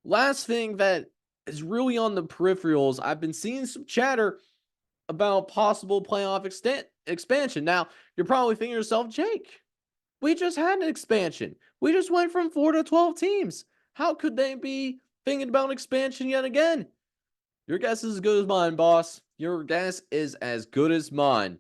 Last thing that is really on the peripherals, I've been seeing some chatter about possible playoff expansion. Now, you're probably thinking to yourself, Jake, we just had an expansion. We just went from 4 to 12 teams. How could they be thinking about expansion yet again? Your guess is as good as mine, boss. Your guess is as good as mine.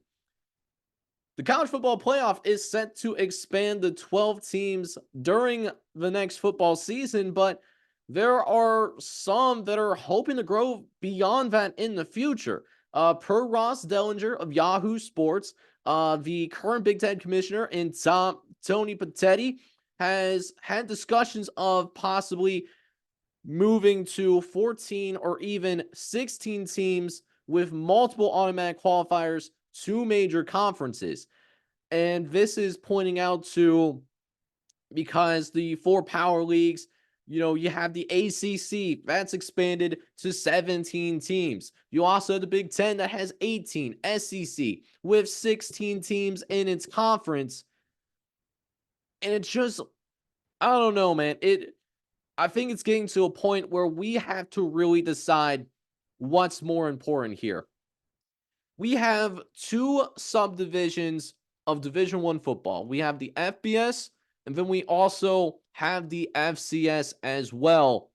The college football playoff is set to expand to 12 teams during the next football season, but there are some that are hoping to grow beyond that in the future. Per Ross Dellinger of Yahoo Sports, the current Big Ten commissioner and Tony Patetti has had discussions of possibly moving to 14 or even 16 teams with multiple automatic qualifiers to major conferences. And this is pointing out to because the four power leagues, you have the ACC that's expanded to 17 teams. You also have the Big Ten that has 18, SEC with 16 teams in its conference. And it's just, I don't know, man. I think it's getting to a point where we have to really decide what's more important here. We have two subdivisions of Division 1 football. We have the FBS, and then we also have the FCS as well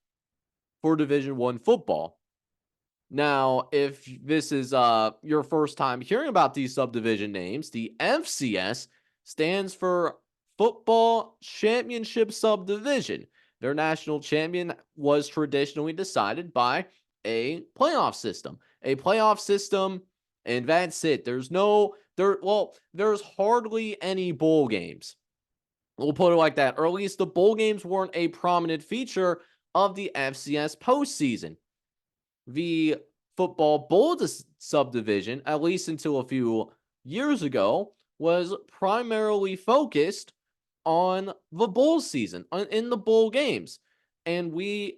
for Division 1 football. Now, if this is your first time hearing about these subdivision names, the FCS stands for Football Championship Subdivision. Their national champion was traditionally decided by a playoff system. A playoff system, and that's it. There's hardly any bowl games. We'll put it like that. Or at least the bowl games weren't a prominent feature of the FCS postseason. The football bowl subdivision, at least until a few years ago, was primarily focused on the bowl season, in the bowl games. And we,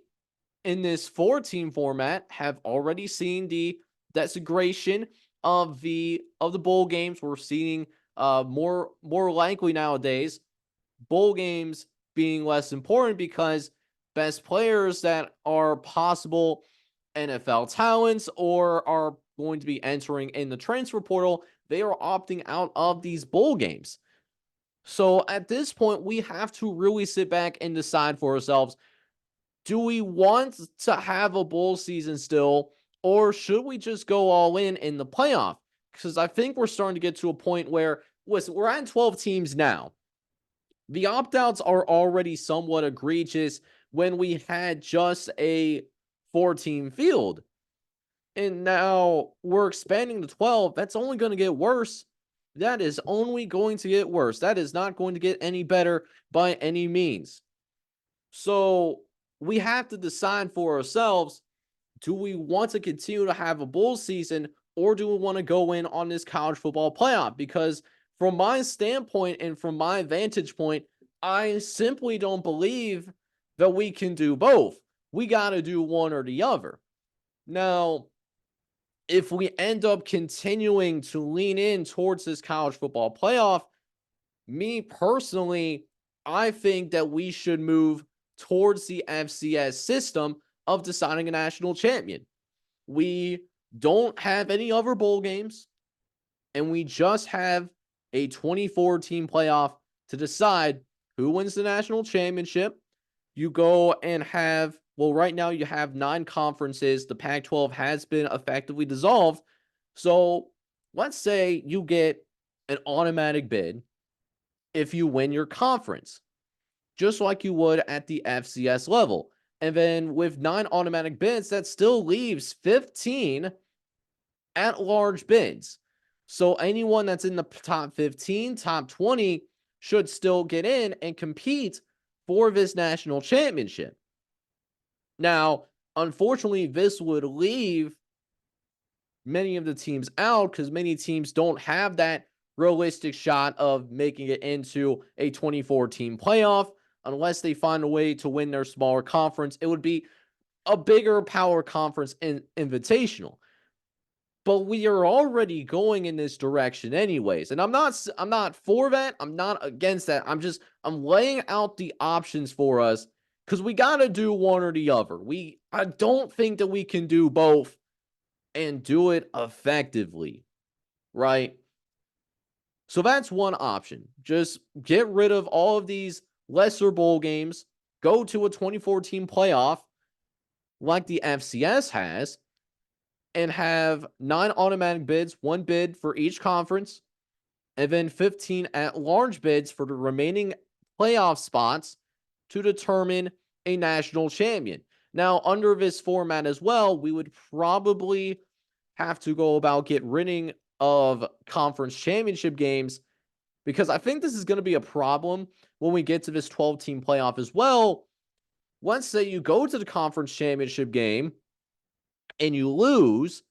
in this four-team format, have already seen the desecration of the bowl games. We're seeing more likely nowadays bowl games being less important because best players that are possible NFL talents or are going to be entering in the transfer portal, they are opting out of these bowl games. So at this point, we have to really sit back and decide for ourselves, do we want to have a bowl season still, or should we just go all in the playoff? Because I think we're starting to get to a point where, listen, we're at 12 teams now. The opt-outs are already somewhat egregious when we had just a four-team field. And now we're expanding to 12. That's only going to get worse. That is only going to get worse. That is not going to get any better by any means. So we have to decide for ourselves, do we want to continue to have a bowl season or do we want to go in on this college football playoff? Because from my standpoint and from my vantage point, I simply don't believe that we can do both. We got to do one or the other. Now, if we end up continuing to lean in towards this college football playoff, me personally, I think that we should move towards the FCS system of deciding a national champion. We don't have any other bowl games, and we just have a 24 team playoff to decide who wins the national championship. You go and have, well, right now you have 9 conferences. The Pac 12 has been effectively dissolved. So let's say you get an automatic bid if you win your conference, just like you would at the FCS level. And then with 9 automatic bids, that still leaves 15 at large bids. So anyone that's in the top 15, top 20 should still get in and compete for this national championship. Now, unfortunately, this would leave many of the teams out because many teams don't have that realistic shot of making it into a 24 team playoff unless they find a way to win their smaller conference. It would be a bigger power conference invitational. But we are already going in this direction anyways. And I'm not for that. I'm not against that. I'm laying out the options for us because we got to do one or the other. I don't think that we can do both and do it effectively, right? So that's one option. Just get rid of all of these lesser bowl games, go to a 2014 playoff like the FCS has, and have 9 automatic bids, 1 bid for each conference, and then 15 at large bids for the remaining playoff spots to determine a national champion. Now, under this format as well, we would probably have to go about get rid of conference championship games, because I think this is going to be a problem when we get to this 12-team playoff as well. Let's say you go to the conference championship game and you lose,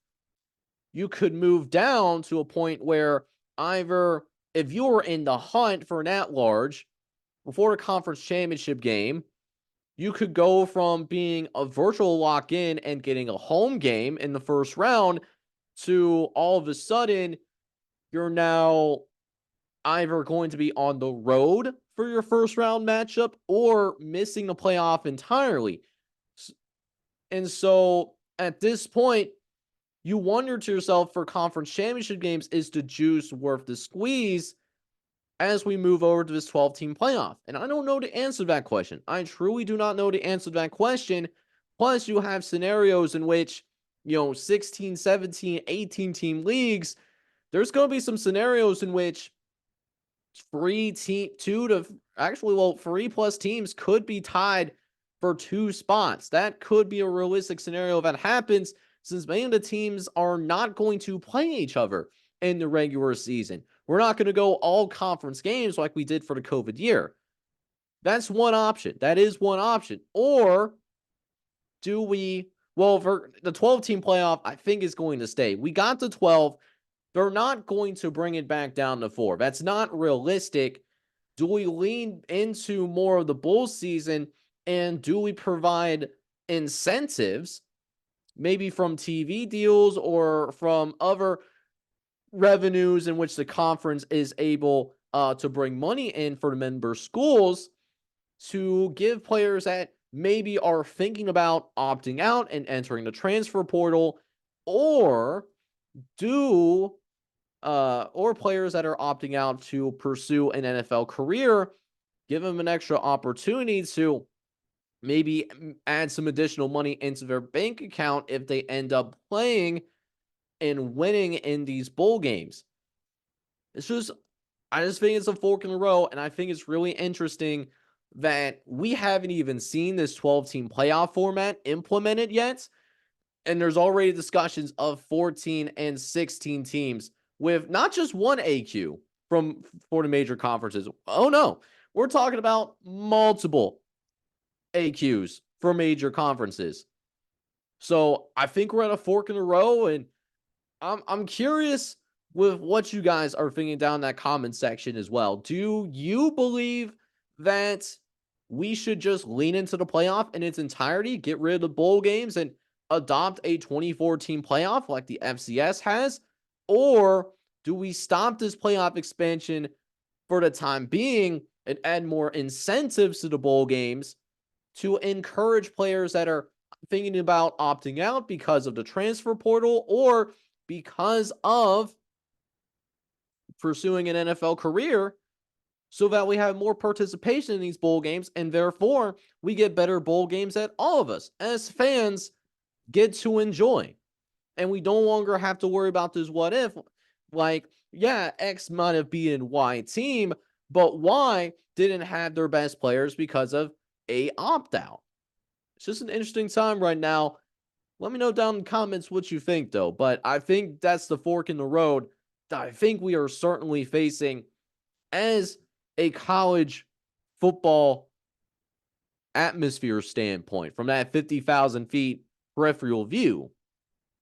you could move down to a point where either if you were in the hunt for an at-large before a conference championship game, you could go from being a virtual lock-in and getting a home game in the first round to all of a sudden you're now either going to be on the road for your first round matchup or missing the playoff entirely. And so at this point, you wonder to yourself, for conference championship games, is the juice worth the squeeze as we move over to this 12-team playoff? And I don't know the answer to that question. I truly do not know the answer to that question. Plus, you have scenarios in which, 16, 17, 18 team leagues, there's going to be some scenarios in which three plus teams could be tied for 2 spots. That could be a realistic scenario if that happens, since many of the teams are not going to play each other in the regular season. We're not going to go all conference games like we did for the COVID year. That's one option. That is one option. Or do we, well, for the 12-team playoff, I think is going to stay. We got to 12. They're not going to bring it back down to 4. That's not realistic. Do we lean into more of the bowl season, and do we provide incentives, maybe from TV deals or from other revenues in which the conference is able to bring money in for the member schools, to give players that maybe are thinking about opting out and entering the transfer portal, or do or players that are opting out to pursue an NFL career, give them an extra opportunity to maybe add some additional money into their bank account if they end up playing and winning in these bowl games. I just think it's a fork in the road, and I think it's really interesting that we haven't even seen this 12-team playoff format implemented yet. And there's already discussions of 14 and 16 teams with not just one AQ for the major conferences. Oh no, we're talking about multiple AQs for major conferences. So I think we're at a fork in the road, and I'm curious with what you guys are thinking down that comment section as well. Do you believe that we should just lean into the playoff in its entirety, get rid of the bowl games, and adopt a 24-team playoff like the FCS has? Or do we stop this playoff expansion for the time being and add more incentives to the bowl games to encourage players that are thinking about opting out because of the transfer portal or because of pursuing an NFL career, so that we have more participation in these bowl games, and therefore we get better bowl games that all of us as fans get to enjoy? And we no longer have to worry about this what if, like, yeah, X might have beaten Y team, but Y didn't have their best players because of a opt-out. It's just an interesting time right now. Let me know down in the comments what you think, though. But I think that's the fork in the road that I think we are certainly facing as a college football atmosphere standpoint from that 50,000 feet peripheral view.